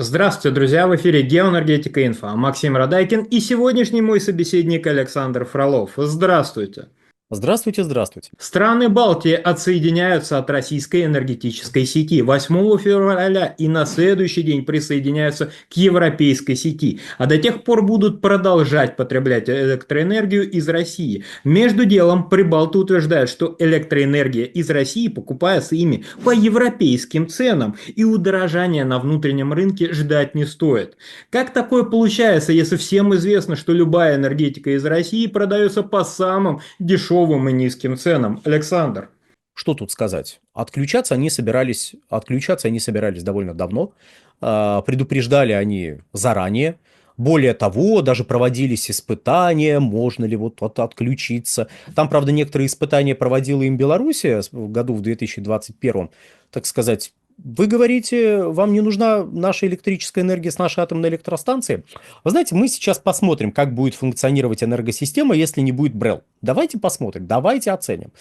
Здравствуйте, друзья! В эфире Геоэнергетика Инфо. Максим Радайкин и сегодняшний мой собеседник Александр Фролов. Здравствуйте! Здравствуйте, здравствуйте. Страны Балтии отсоединяются от российской энергетической сети 8 февраля и на следующий день присоединяются к европейской сети, а до тех пор будут продолжать потреблять электроэнергию из России. Между делом прибалты утверждают, что электроэнергия из России покупается ими по европейским ценам, и удорожания на внутреннем рынке ждать не стоит. Как такое получается, если всем известно, что любая энергетика из России продается по самым дешевым и низким ценам? Александр. Что тут сказать? Отключаться они собирались довольно давно. Предупреждали они заранее. Более того, даже проводились испытания, можно ли вот отключиться. Там, правда, некоторые испытания проводила им Белоруссия в году в 2021, так сказать. Вы говорите, вам не нужна наша электрическая энергия с нашей атомной электростанции? Вы знаете, мы сейчас посмотрим, как будет функционировать энергосистема, если не будет БРЭЛ. Давайте посмотрим, давайте оценим.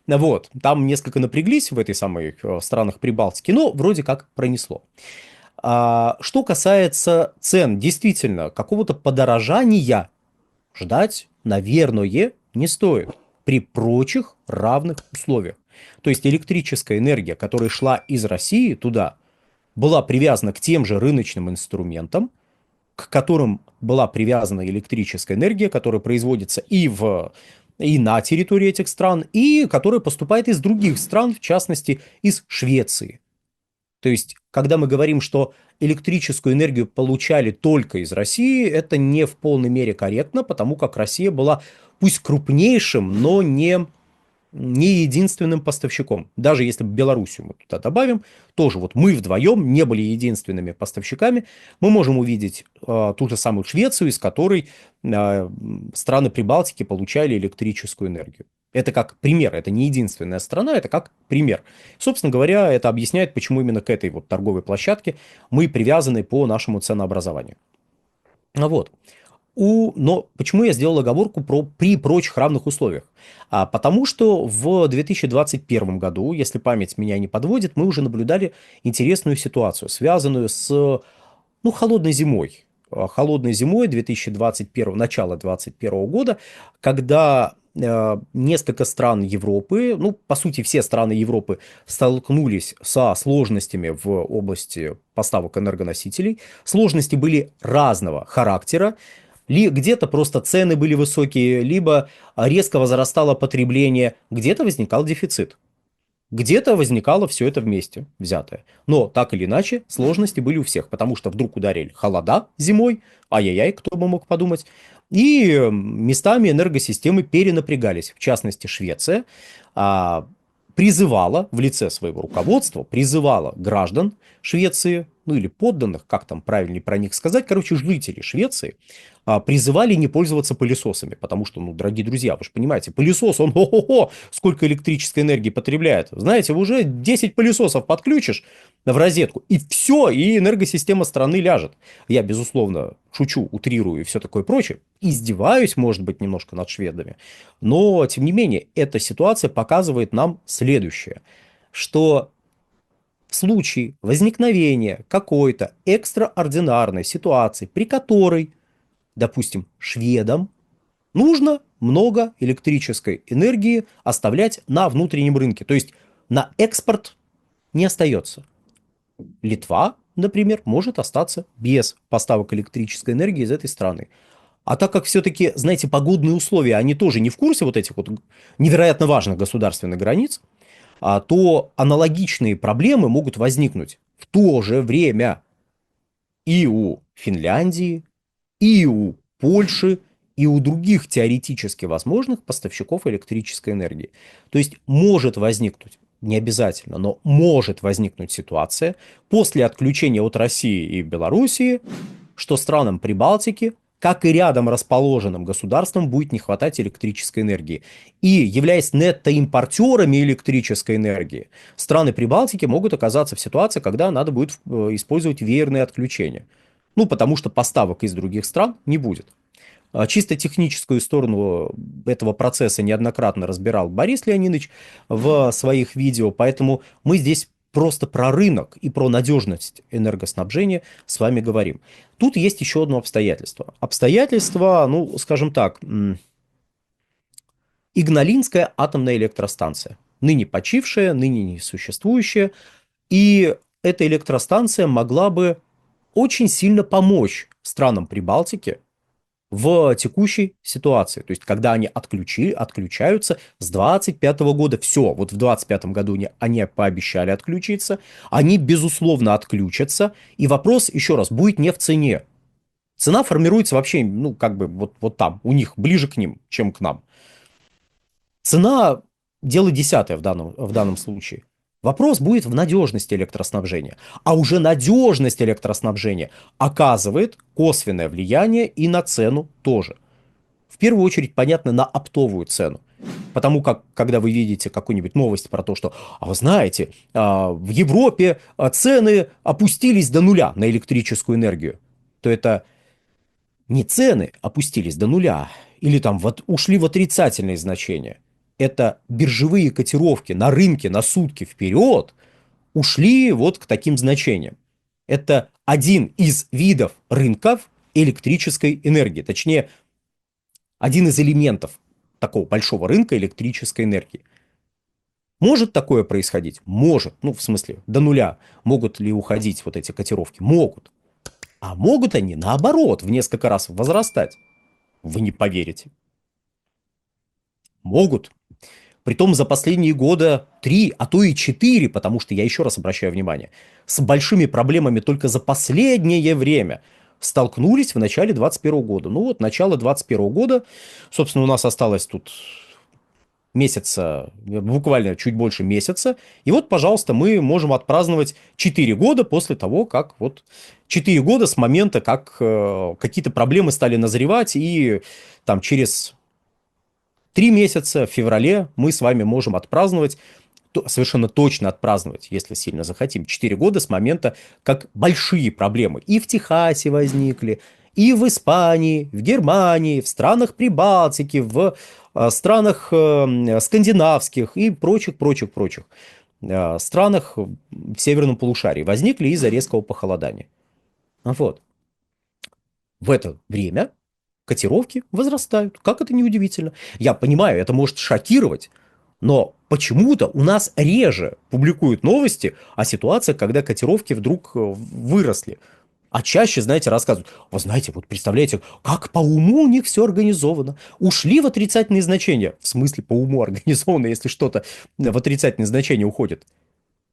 Вот, там несколько напряглись в этой самой странах Прибалтики, но вроде как пронесло. Что касается цен, действительно, какого-то подорожания ждать, наверное, не стоит при прочих равных условиях. То есть электрическая энергия, которая шла из России туда, была привязана к тем же рыночным инструментам, к которым была привязана электрическая энергия, которая производится и на территории этих стран, и которая поступает из других стран, в частности, из Швеции. То есть, когда мы говорим, что электрическую энергию получали только из России, это не в полной мере корректно, потому как Россия была пусть крупнейшим, но не единственным поставщиком. Даже если Белоруссию мы туда добавим, тоже вот мы вдвоем не были единственными поставщиками. Мы можем увидеть ту же самую Швецию, из которой страны Прибалтики получали электрическую энергию. Это как пример, это не единственная страна, это как пример. Собственно говоря, это объясняет, почему именно к этой вот торговой площадке мы привязаны по нашему ценообразованию. Вот. Но почему я сделал оговорку при прочих равных условиях? Потому что в 2021 году, если память меня не подводит, мы уже наблюдали интересную ситуацию, связанную с холодной зимой. Холодной зимой 2021, начала 2021 года, когда несколько стран Европы, по сути, все страны Европы столкнулись со сложностями в области поставок энергоносителей. Сложности были разного характера. Где-то просто цены были высокие, либо резко возрастало потребление, где-то возникал дефицит. Где-то возникало все это вместе взятое. Но так или иначе сложности были у всех, потому что вдруг ударили холода зимой, ай-яй-яй, кто бы мог подумать, и местами энергосистемы перенапрягались. В частности, Швеция призывала в лице своего руководства, призывала граждан Швеции, или подданных, как там правильнее про них сказать, жителей Швеции, призывали не пользоваться пылесосами, потому что, дорогие друзья, вы же понимаете, пылесос, он, сколько электрической энергии потребляет. Знаете, уже 10 пылесосов подключишь в розетку, и все, и энергосистема страны ляжет. Я, безусловно, шучу, утрирую и все такое прочее, издеваюсь, может быть, немножко над шведами, но, тем не менее, эта ситуация показывает нам следующее, что в случае возникновения какой-то экстраординарной ситуации, при которой, допустим, шведам нужно много электрической энергии оставлять на внутреннем рынке. То есть на экспорт не остается. Литва, например, может остаться без поставок электрической энергии из этой страны. А так как все-таки, знаете, погодные условия, они тоже не в курсе вот этих вот невероятно важных государственных границ, то аналогичные проблемы могут возникнуть в то же время и у Финляндии, и у Польши, и у других теоретически возможных поставщиков электрической энергии. То есть может возникнуть, не обязательно, но может возникнуть ситуация после отключения от России и Белоруссии, что странам Прибалтики, как и рядом расположенным государствам, будет не хватать электрической энергии. И, являясь нетто-импортерами электрической энергии, страны Прибалтики могут оказаться в ситуации, когда надо будет использовать веерные отключения. Потому что поставок из других стран не будет. Чисто техническую сторону этого процесса неоднократно разбирал Борис Леонидович в своих видео, поэтому мы здесь просто про рынок и про надежность энергоснабжения с вами говорим. Тут есть еще одно обстоятельство. Обстоятельство, ну, скажем так, Игналинская атомная электростанция. Ныне почившая, ныне несуществующая. И эта электростанция могла бы очень сильно помочь странам Прибалтики в текущей ситуации. То есть, когда они отключаются с 25 года, все, вот в 25 году они пообещали отключиться, они, безусловно, отключатся. И вопрос, еще раз, будет не в цене. Цена формируется вообще, ну, как бы вот там, у них, ближе к ним, чем к нам. Цена – дело десятое в данном случае. Вопрос будет в надежности электроснабжения. А уже надежность электроснабжения оказывает косвенное влияние и на цену тоже. В первую очередь, понятно, на оптовую цену. Потому как, когда вы видите какую-нибудь новость про то, что, а вы знаете, в Европе цены опустились до нуля на электрическую энергию, то это не цены опустились до нуля или там вот ушли в отрицательные значения. Это биржевые котировки на рынке на сутки вперед ушли вот к таким значениям. Это один из видов рынков электрической энергии. Точнее, один из элементов такого большого рынка электрической энергии. Может такое происходить? Может. Ну, в смысле, до нуля. Могут ли уходить вот эти котировки? Могут. А могут они, наоборот, в несколько раз возрастать. Вы не поверите. Могут. Притом за последние года 3, а то и 4, потому что я еще раз обращаю внимание, с большими проблемами только за последнее время столкнулись в начале 2021 года. Ну вот, начало 2021 года, собственно, у нас осталось тут месяца, буквально чуть больше месяца. И вот, пожалуйста, мы можем отпраздновать 4 года после того, как вот 4 года с момента, как какие-то проблемы стали назревать, и там через 3 месяца в феврале мы с вами можем отпраздновать, совершенно точно отпраздновать, если сильно захотим, 4 года с момента, как большие проблемы и в Техасе возникли, и в Испании, в Германии, в странах Прибалтики, в странах скандинавских и прочих странах в северном полушарии возникли из-за резкого похолодания. Вот. В это время котировки возрастают. Как это неудивительно. Я понимаю, это может шокировать, но почему-то у нас реже публикуют новости о ситуациях, когда котировки вдруг выросли. А чаще, знаете, рассказывают, вы знаете, вот представляете, как по уму у них все организовано. Ушли в отрицательные значения. В смысле по уму организовано, если что-то в отрицательные значения уходит.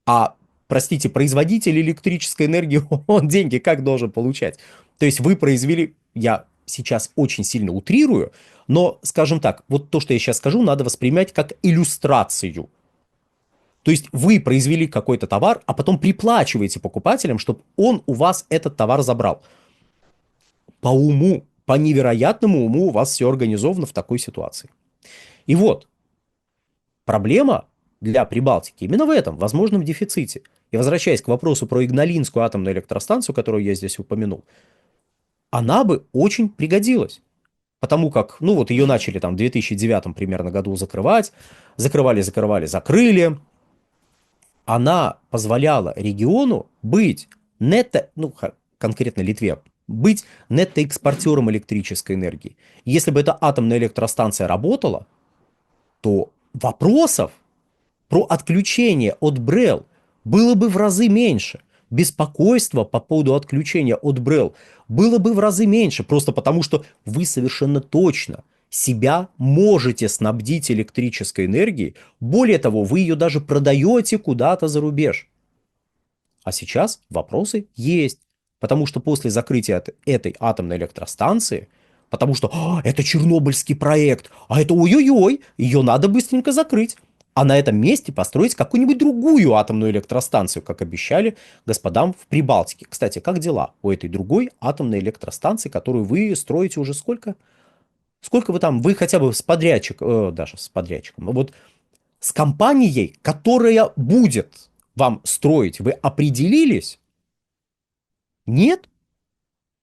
А, простите, производитель электрической энергии, он деньги как должен получать? То есть вы произвели, я сейчас очень сильно утрирую, но, скажем так, вот то, что я сейчас скажу, надо воспринимать как иллюстрацию. То есть вы произвели какой-то товар, а потом приплачиваете покупателям, чтобы он у вас этот товар забрал. По уму, по невероятному уму у вас все организовано в такой ситуации. И вот, проблема для Прибалтики именно в этом, возможном дефиците. И возвращаясь к вопросу про Игналинскую атомную электростанцию, которую я здесь упомянул, она бы очень пригодилась. Потому как, ну вот ее начали там в 2009 примерно году закрывать, закрыли. Она позволяла региону быть ну конкретно Литве, быть нетто-экспортером электрической энергии. Если бы эта атомная электростанция работала, то вопросов про отключение от БРЭЛ было бы в разы меньше. Беспокойство по поводу отключения от БРЭЛ было бы в разы меньше, просто потому что вы совершенно точно себя можете снабдить электрической энергией. Более того, вы ее даже продаете куда-то за рубеж. А сейчас вопросы есть. Потому что после закрытия этой атомной электростанции, потому что это чернобыльский проект, а это ой-ой-ой, ее надо быстренько закрыть. А на этом месте построить какую-нибудь другую атомную электростанцию, как обещали господам в Прибалтике. Кстати, как дела у этой другой атомной электростанции, которую вы строите уже сколько? Сколько вы там, вы хотя бы с подрядчиком, даже с подрядчиком, вот с компанией, которая будет вам строить, вы определились? Нет?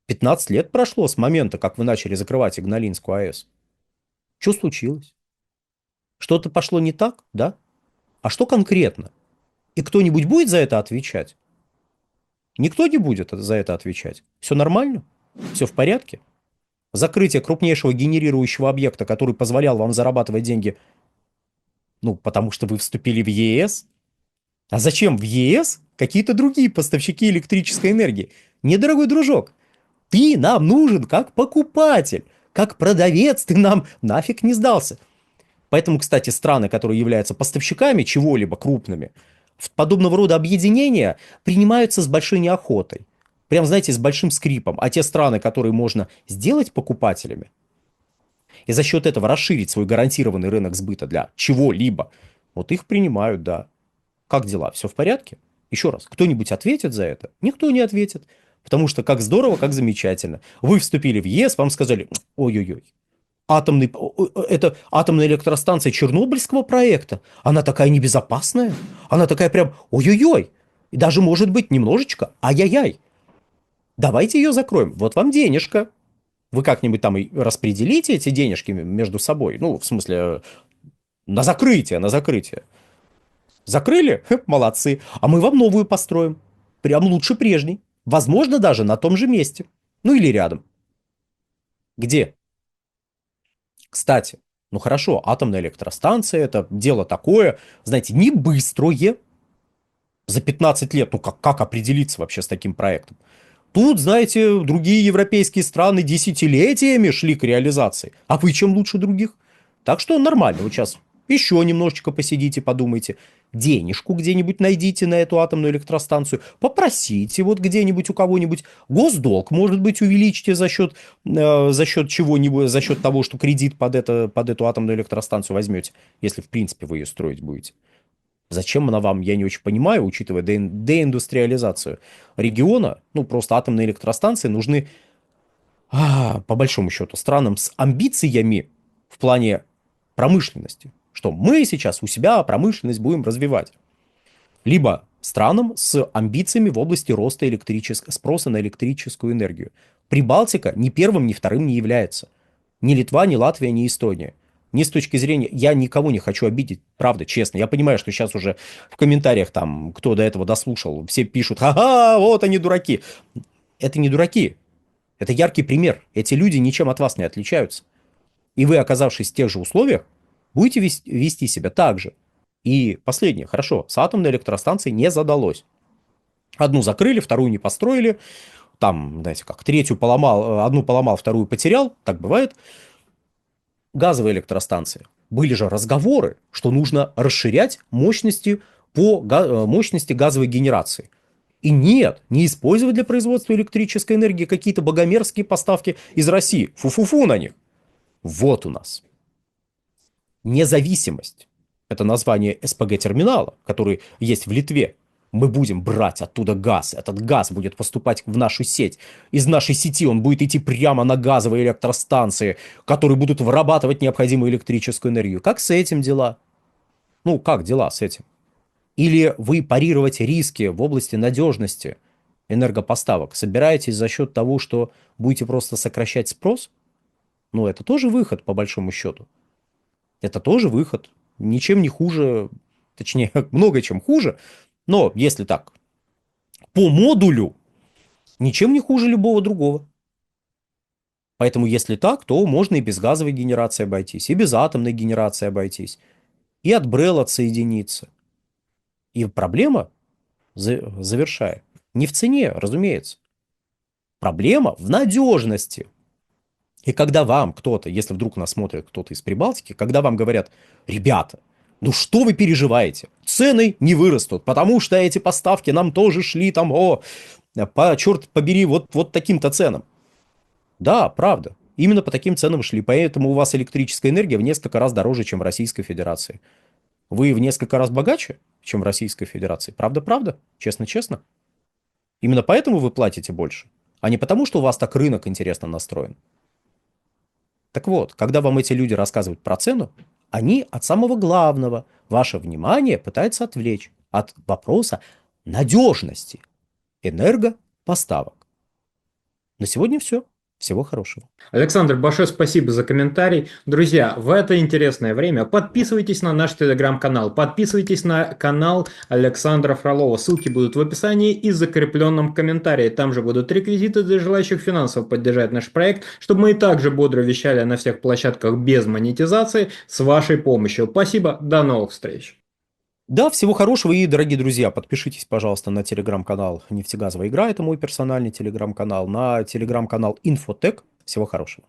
15 лет прошло с момента, как вы начали закрывать Игналинскую АЭС. Что случилось? Что-то пошло не так, да? А что конкретно? И кто-нибудь будет за это отвечать? Никто не будет за это отвечать. Все нормально? Все в порядке? Закрытие крупнейшего генерирующего объекта, который позволял вам зарабатывать деньги, ну, потому что вы вступили в ЕС. А зачем в ЕС какие-то другие поставщики электрической энергии? Недорогой дружок, ты нам нужен как покупатель, как продавец, ты нам нафиг не сдался. Поэтому, кстати, страны, которые являются поставщиками чего-либо крупными, в подобного рода объединения принимаются с большой неохотой. Прям, знаете, с большим скрипом. А те страны, которые можно сделать покупателями, и за счет этого расширить свой гарантированный рынок сбыта для чего-либо, вот их принимают, да. Как дела? Все в порядке? Еще раз, кто-нибудь ответит за это? Никто не ответит. Потому что как здорово, как замечательно. Вы вступили в ЕС, вам сказали, ой-ой-ой, это атомная электростанция Чернобыльского проекта. Она такая небезопасная. Она такая прям ой-ой-ой. И даже может быть немножечко ай-яй-яй. Давайте ее закроем. Вот вам денежка. Вы как-нибудь там и распределите эти денежки между собой. Ну, в смысле, на закрытие, на закрытие. Закрыли? Хе, молодцы. А мы вам новую построим. Прям лучше прежней. Возможно, даже на том же месте. Ну или рядом. Где? Кстати, ну хорошо, атомная электростанция, это дело такое, знаете, не быстрое. За 15 лет, ну как определиться вообще с таким проектом? Тут, знаете, другие европейские страны десятилетиями шли к реализации. А вы чем лучше других? Так что нормально. Вот сейчас еще немножечко посидите, подумайте. Денежку где-нибудь найдите на эту атомную электростанцию. Попросите вот где-нибудь у кого-нибудь. Госдолг, может быть, увеличьте за счет чего-нибудь, за счет того, что кредит под эту атомную электростанцию возьмете, если, в принципе, вы ее строить будете. Зачем она вам, я не очень понимаю, учитывая деиндустриализацию региона. Ну, просто атомные электростанции нужны, по большому счету, странам с амбициями в плане промышленности. Что мы сейчас у себя промышленность будем развивать. Либо странам с амбициями в области роста спроса на электрическую энергию. Прибалтика ни первым, ни вторым не является. Ни Литва, ни Латвия, ни Эстония. Ни с точки зрения... Я никого не хочу обидеть, правда, честно. Я понимаю, что сейчас уже в комментариях там, кто до этого дослушал, все пишут, ага, вот они дураки. Это не дураки. Это яркий пример. Эти люди ничем от вас не отличаются. И вы, оказавшись в тех же условиях, будете вести себя так же. И последнее, хорошо, с атомной электростанцией не задалось. Одну закрыли, вторую не построили. Там, знаете как, третью поломал, одну поломал, вторую потерял. Так бывает. Газовые электростанции. Были же разговоры, что нужно расширять мощности мощности газовой генерации. И нет, не использовать для производства электрической энергии какие-то богомерзкие поставки из России. Фу-фу-фу на них. Вот у нас независимость. Это название СПГ-терминала, который есть в Литве. Мы будем брать оттуда газ. Этот газ будет поступать в нашу сеть. Из нашей сети он будет идти прямо на газовые электростанции, которые будут вырабатывать необходимую электрическую энергию. Как с этим дела? Ну, как дела с этим? Или вы парировать риски в области надежности энергопоставок собираетесь за счет того, что будете просто сокращать спрос? Ну, это тоже выход, по большому счету. Это тоже выход. Ничем не хуже, точнее, много чем хуже. Но если так, по модулю, ничем не хуже любого другого. Поэтому если так, то можно и без газовой генерации обойтись, и без атомной генерации обойтись, и от БРЭЛ отсоединиться. И проблема, завершая, не в цене, разумеется. Проблема в надежности. И когда вам кто-то, если вдруг нас смотрит кто-то из Прибалтики, когда вам говорят, ребята, ну что вы переживаете? Цены не вырастут, потому что эти поставки нам тоже шли там, черт побери, вот таким-то ценам. Да, правда. Именно по таким ценам шли. Поэтому у вас электрическая энергия в несколько раз дороже, чем в Российской Федерации. Вы в несколько раз богаче, чем в Российской Федерации. Правда-правда? Честно-честно. Именно поэтому вы платите больше, а не потому, что у вас так рынок интересно настроен. Так вот, когда вам эти люди рассказывают про цену, они от самого главного ваше внимание пытаются отвлечь от вопроса надежности энергопоставок. На сегодня все. Всего хорошего. Александр, большое спасибо за комментарий. Друзья, в это интересное время подписывайтесь на наш телеграм-канал, подписывайтесь на канал Александра Фролова. Ссылки будут в описании и закрепленном комментарии. Там же будут реквизиты для желающих финансово поддержать наш проект, чтобы мы и также бодро вещали на всех площадках без монетизации с вашей помощью. Спасибо, до новых встреч. Да, всего хорошего и, дорогие друзья, подпишитесь, пожалуйста, на телеграм-канал «Нефтегазовая игра», это мой персональный телеграм-канал, на телеграм-канал «Инфотек». Всего хорошего.